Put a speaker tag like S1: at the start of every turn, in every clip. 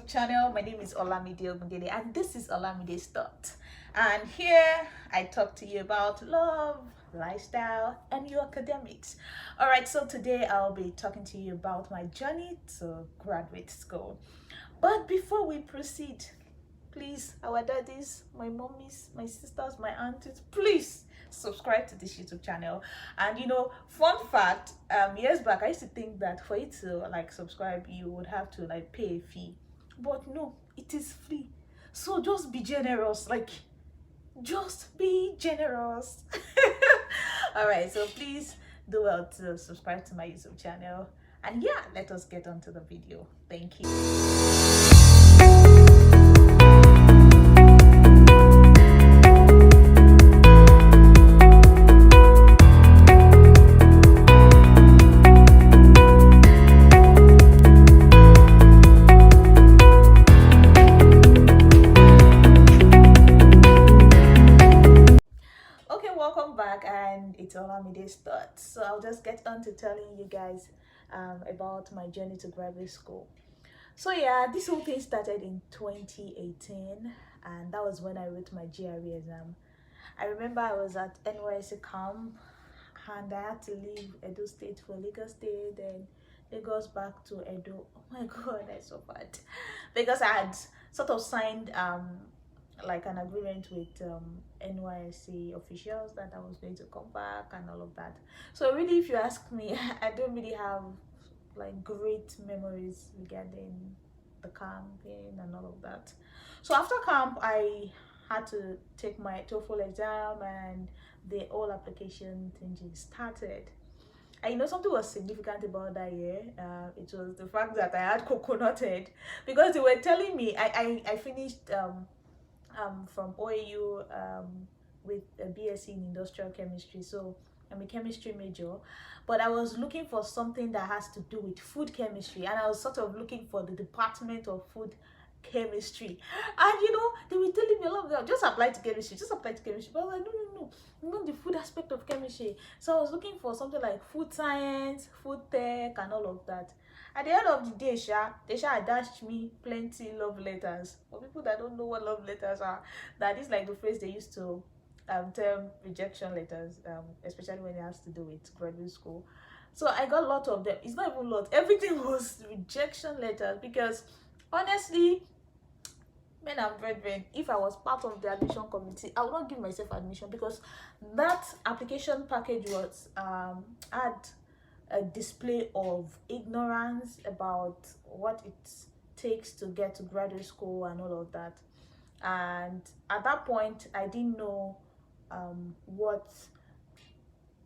S1: YouTube channel. My name is Olamide Ogundele and this is Olamide's Thought. And here I talk to you about love, lifestyle, and your academics. Alright, so today I'll be talking to you about my journey to graduate school. But before we proceed, please, our daddies, my mommies, my sisters, my aunties, please subscribe to this YouTube channel. And fun fact, years back I used to think that for you to subscribe you would have to pay a fee, but no, it is free. So just be generous, just be generous. All right, so please do well to subscribe to my YouTube channel, and yeah, let us get on to the video. Thank you. Welcome back, and it's Olamide's Thoughts. So I'll just get on to telling you guys about my journey to graduate school. So yeah, this whole thing started in 2018, and that was when I wrote my GRE exam. I remember I was at NYSC camp and I had to leave Edo State for Lagos State, then Lagos back to Edo. Oh my god, I suffered because I had sort of signed an agreement with NYSC officials that I was going to come back and all of that. So really, if you ask me, I don't really have great memories regarding the camping and all of that. So after camp, I had to take my TOEFL exam and the whole application thing started. And something was significant about that year. It was the fact that I had coconut head, because they were telling me I finished from OAU with a BSc in industrial chemistry, so I'm a chemistry major, but I was looking for something that has to do with food chemistry, and I was sort of looking for the department of food chemistry. And they were telling me a lot of them, just apply to chemistry, just apply to chemistry. But I was like, no, not the food aspect of chemistry. So I was looking for something like food science, food tech, and all of that. At the end of the day, they dashed me plenty love letters. For people that don't know what love letters are, that is like the phrase they used to term rejection letters, especially when it has to do with graduate school. So I got a lot of them. It's not even a lot. Everything was rejection letters, because honestly, men and brethren, if I was part of the admission committee, I would not give myself admission, because that application package was had a display of ignorance about what it takes to get to graduate school and all of that. And at that point, I didn't know what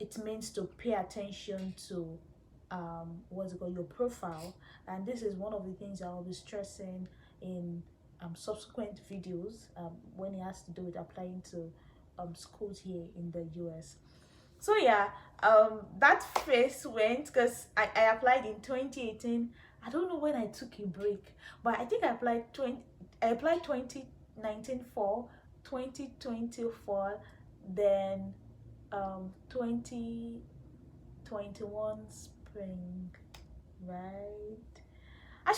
S1: it means to pay attention to what's it called, your profile. And this is one of the things I'll be stressing in subsequent videos when it has to do with applying to schools here in the US. So yeah, that phase went, because I applied in 2018. I don't know when I took a break, but I think I applied 2019 fall, 2020 fall, then 2021 spring, right? I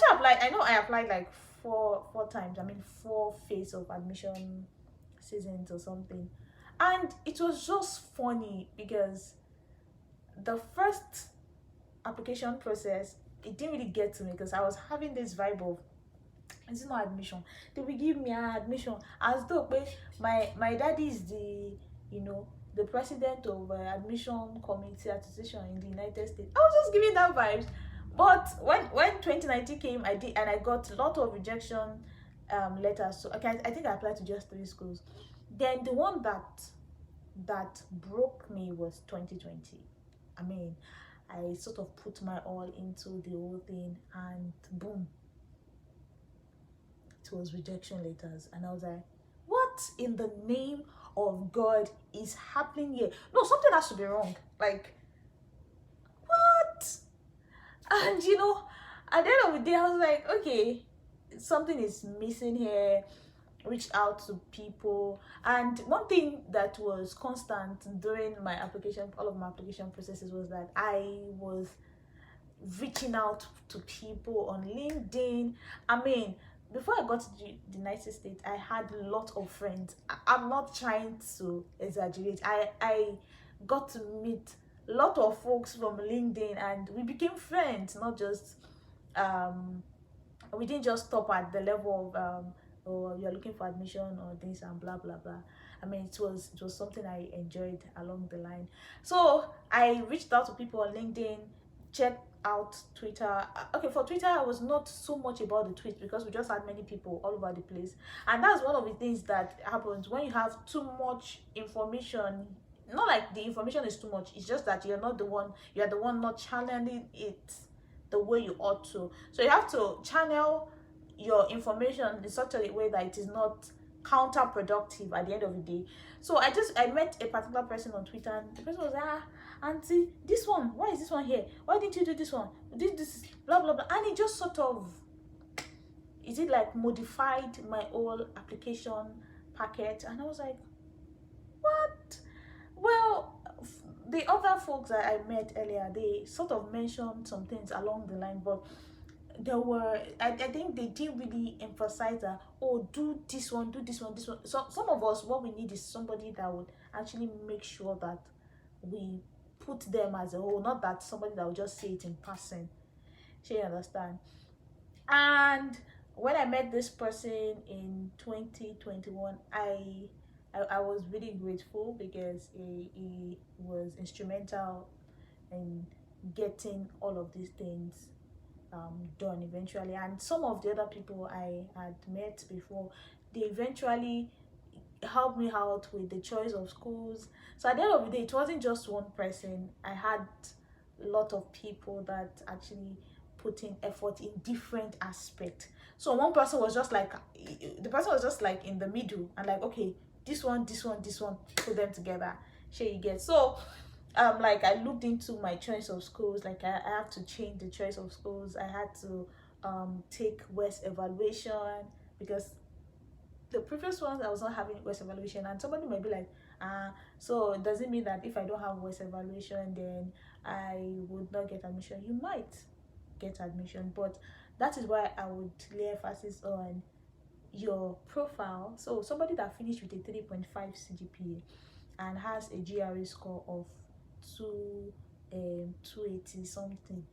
S1: know I applied like four times. I mean, 4 phases of admission seasons or something. And it was just funny, because the first application process, it didn't really get to me, because I was having this vibe of, it's not admission. They will give me an admission as though my daddy is the president of admission committee association in the United States. I was just giving that vibes. But when 2019 came, I got a lot of rejection letters. So okay, I think I applied to just 3 schools. Then the one that broke me was 2020. I mean, I sort of put my all into the whole thing, and boom, it was rejection letters. And I was like, what in the name of God is happening here? No, something has to be wrong. What? And at the end of the day, I was like, okay, something is missing here. Reached out to people, and one thing that was constant during my application, all of my application processes, was that I was reaching out to people on LinkedIn. I mean, before I got to the United States, I had a lot of friends. I'm not trying to exaggerate. I got to meet a lot of folks from LinkedIn, and we became friends. Not just we didn't just stop at the level of oh, you're looking for admission or this and blah blah blah. I mean, it was something I enjoyed along the line. So I reached out to people on LinkedIn, checked out Twitter. Okay, for Twitter, I was not so much about the tweets because we just had many people all over the place, and that's one of the things that happens when you have too much information. Not like the information is too much, it's just that you're the one not channeling it the way you ought to. So you have to channel your information in such a way that it is not counterproductive at the end of the day. So I met a particular person on Twitter, and the person was like, auntie, this one, why is this one here? Why didn't you do this one? This blah blah blah. And it just sort of, is it like modified my whole application packet? And I was like, what? Well, the other folks that I met earlier, they sort of mentioned some things along the line, but there were, I think they didn't really emphasize that, oh, do this one, do this one, this one. So some of us, what we need is somebody that would actually make sure that we put them as a whole, not that somebody that will just say it in passing. So you understand? And when I met this person in 2021, I was really grateful because he was instrumental in getting all of these things done eventually. And some of the other people I had met before, they eventually helped me out with the choice of schools. So at the end of the day, it wasn't just one person. I had a lot of people that actually put in effort in different aspects. So one person was just like, the person was just like in the middle and like, okay, this one, this one, this one, put them together. Sure, you get. So like I looked into my choice of schools. Like I had to change the choice of schools. I had to take West evaluation because the previous ones I was not having West evaluation. And somebody might be like, so does it mean that if I don't have West evaluation, then I would not get admission? You might get admission, but that is why I would lay emphasis on your profile. So somebody that finished with a 3.5 CGPA and has a GRE score of 280 something,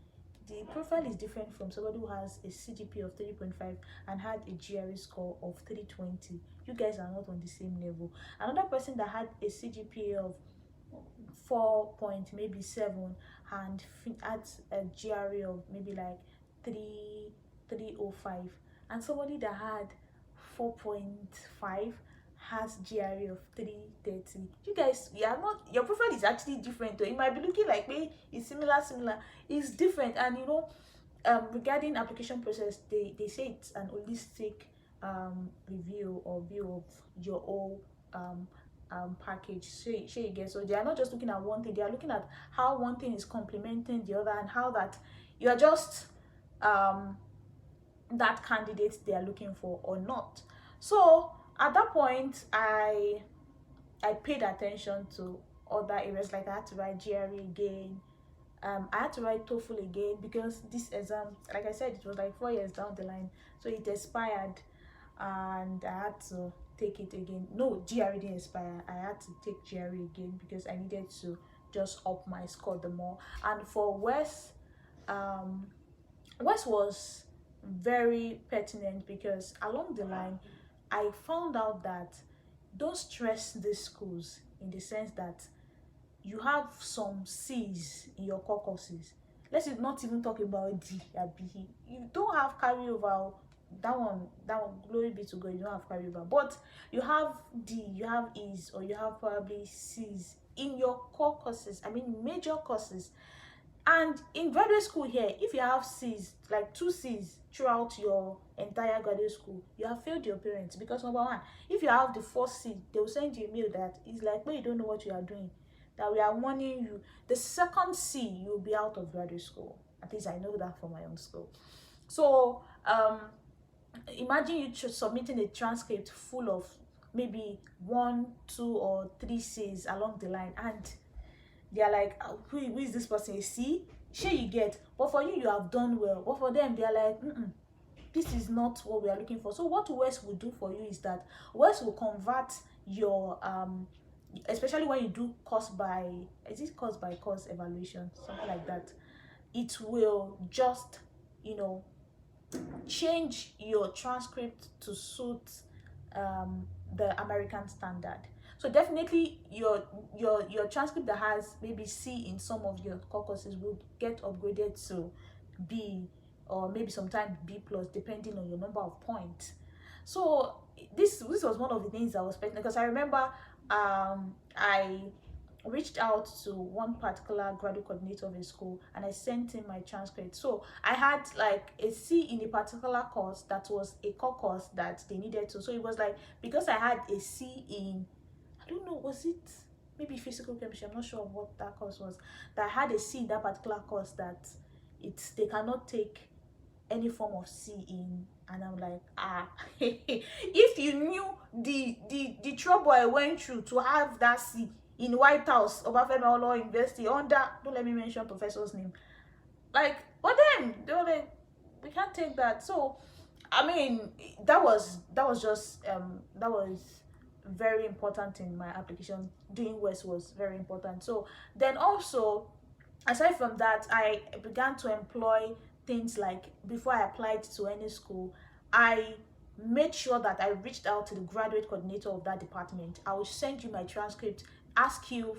S1: the profile is different from somebody who has a CGPA of 3.5 and had a GRE score of 320. You guys are not on the same level. Another person that had a CGPA of 4 point maybe 7 and had a GRE of maybe like 305, and somebody that had 4.5 has GRE of 330. You guys, you are not, your profile is actually different though. It might be looking like me, it's similar, it's different. And you know, regarding application process, they say it's an holistic review or view of your whole package. So you get, so they are not just looking at one thing, they are looking at how one thing is complementing the other and how that you are just that candidate they are looking for or not. So at that point, I paid attention to other areas. Like I had to write GRE again. I had to write TOEFL again because this exam, like I said, it was like 4 years down the line, so it expired, and I had to take it again. No, GRE didn't expire. I had to take GRE again because I needed to just up my score the more. And for West, West was very pertinent because along the line I found out that don't stress these schools in the sense that you have some C's in your core courses. Let's not even talk about D or B. You don't have carryover. That one, glory be to God, you don't have carryover. But you have D, you have E's, or you have probably C's in your core courses. I mean, major courses. And in graduate school here, if you have C's, like 2 C's throughout your entire graduate school, you have failed your parents. Because number one, if you have the first C, they will send you a mail that is like, well, you don't know what you are doing, that we are warning you. The second C, you will be out of graduate school. At least I know that from my own school. So imagine you submitting a transcript full of maybe 1, 2, or 3 C's along the line, and they are like, who is this person? A C? Sure, you get, but for you, you have done well. But for them, they are like, this is not what we are looking for. So what WES will do for you is that WES will convert your especially when you do course by, is it course evaluation, something like that, it will just, you know, change your transcript to suit the American standard. So definitely your transcript that has maybe C in some of your core courses will get upgraded to B, or maybe sometimes B plus, depending on your number of points. So this was one of the things I was expecting, because I remember I reached out to one particular graduate coordinator of a school and I sent him my transcript. So I had like a C in a particular course that was a core course that they needed to. So it was like, because I had a C in, I don't know, was it maybe physical chemistry, I'm not sure what that course was, that I had a C in that particular course that they cannot take any form of C in. And I'm like, if you knew the trouble I went through to have that C in White House, Obafemi Awolowo University, under, don't let me mention professor's name, like, but then they were like, we can't take that. So I mean, that was just that was very important in my application. Doing WES was very important. So then also, aside from that, I began to employ things like, before I applied to any school, I made sure that I reached out to the graduate coordinator of that department. I will send you my transcript, ask you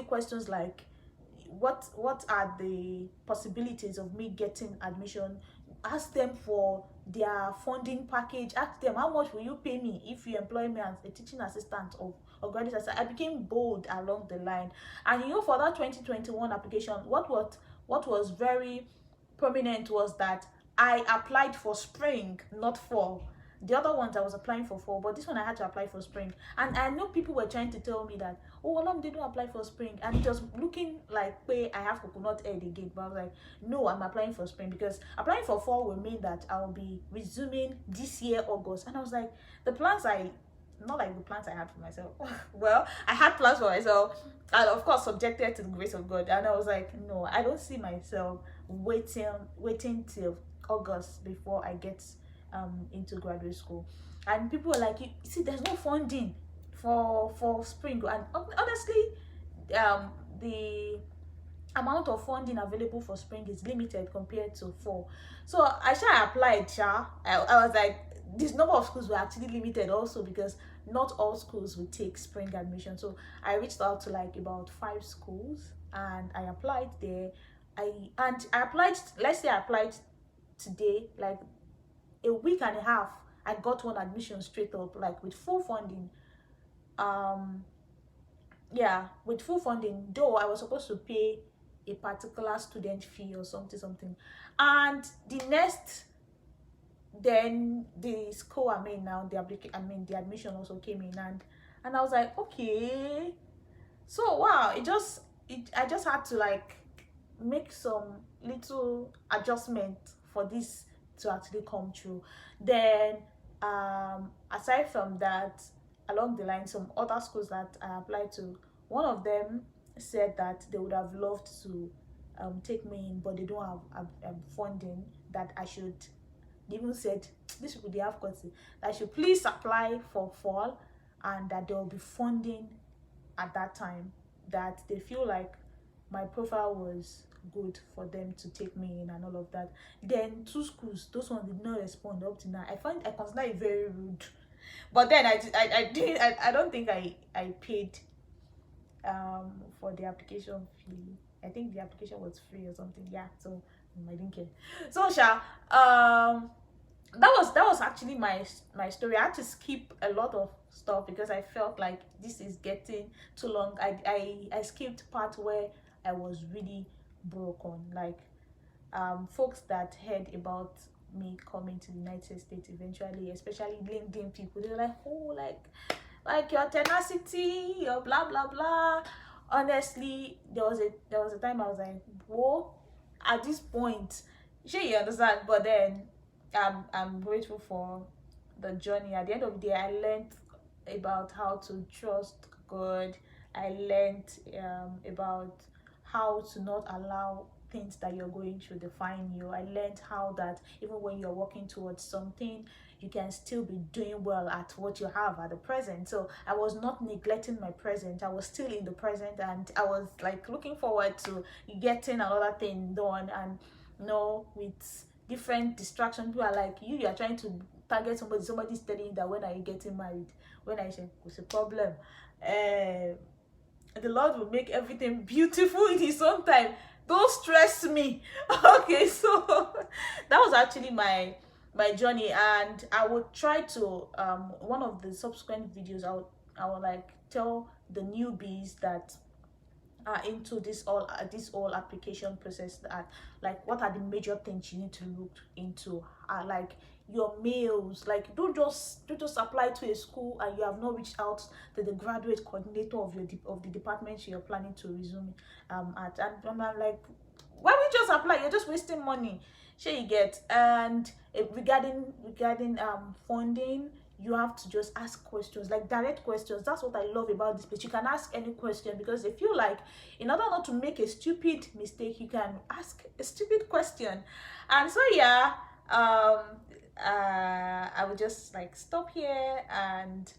S1: questions like, what are the possibilities of me getting admission, ask them for their funding package, ask them how much will you pay me if you employ me as a teaching assistant or graduate assistant. I became bold along the line. And you know, for that 2021 application, what was very prominent was that I applied for spring, not fall. The other ones I was applying for fall, but this one I had to apply for spring. And I know people were trying to tell me that, oh, Olam didn't apply for spring, and it was looking like, wait, I have coconut head again. But I was like, no, I'm applying for spring, because applying for fall will mean that I will be resuming this year August. And I was like, the plans not like the plans I had for myself. Well, I had plans for myself, and of course subjected to the grace of God. And I was like, no, I don't see myself waiting till August before I get into graduate school. And people were like, you see, there's no funding for spring. And honestly, the amount of funding available for spring is limited compared to fall. So I applied. I was like, this number of schools were actually limited also, because not all schools would take spring admission. So I reached out to like about 5 schools and I applied there. I applied, let's say I applied today, like a week and a half, I got one admission straight up, like with full funding. Yeah, with full funding, though I was supposed to pay a particular student fee or something. And the next, then the school I'm in now, the admission also came in, and I was like, okay. So wow, I just had to like make some little adjustment for this to actually come true. Then aside from that, along the line, some other schools that I applied to, one of them said that they would have loved to take me in, but they don't have funding, that I should, they even said, these people, they have got it, that I should please apply for fall, and that there will be funding at that time, that they feel like my profile was good for them to take me in and all of that. Then 2 schools, those ones did not respond up to now. I consider it very rude. But then I don't think I paid for the application fee. I think the application was free or something. Yeah, so I didn't care. So that was actually my story. I had to skip a lot of stuff because I felt like this is getting too long. I skipped part where I was really broken, like folks that heard about me coming to the United States eventually, especially LinkedIn people, they were like, oh, like your tenacity, your blah blah blah. Honestly, there was a time I was like, whoa, at this point, sure, you understand. But then I'm grateful for the journey. At the end of the day, I learned about how to trust God. I learned about how to not allow things that you're going through define you. I learned how that even when you're working towards something, you can still be doing well at what you have at the present. So I was not neglecting my present. I was still in the present, and I was like looking forward to getting another thing done. And with different distractions, people are like, you are trying to target somebody's telling you that when are you getting married, when I say it's a problem. The Lord will make everything beautiful in his own time. Don't stress me. Okay, so that was actually my journey, and I would try to one of the subsequent videos, I would like tell the newbies that are into this all application process, that like what are the major things you need to look into, like your mails. Like don't just apply to a school and you have not reached out to the graduate coordinator of of the department you're planning to resume at. And I'm like, why would you just apply? You're just wasting money. Sure, you get. And regarding funding, you have to just ask questions, like direct questions. That's what I love about this place. You can ask any question, because they feel like in order not to make a stupid mistake, you can ask a stupid question. And so yeah, I will just like stop here, and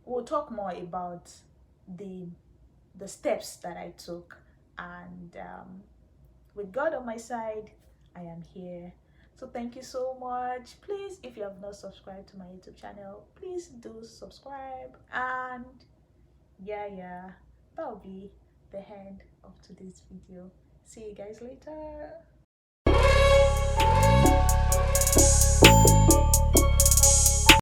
S1: we'll talk more about the steps that I took. And with God on my side, I am here. So thank you so much. Please, if you have not subscribed to my YouTube channel, please do subscribe. And yeah, that'll be the end of today's video. See you guys later.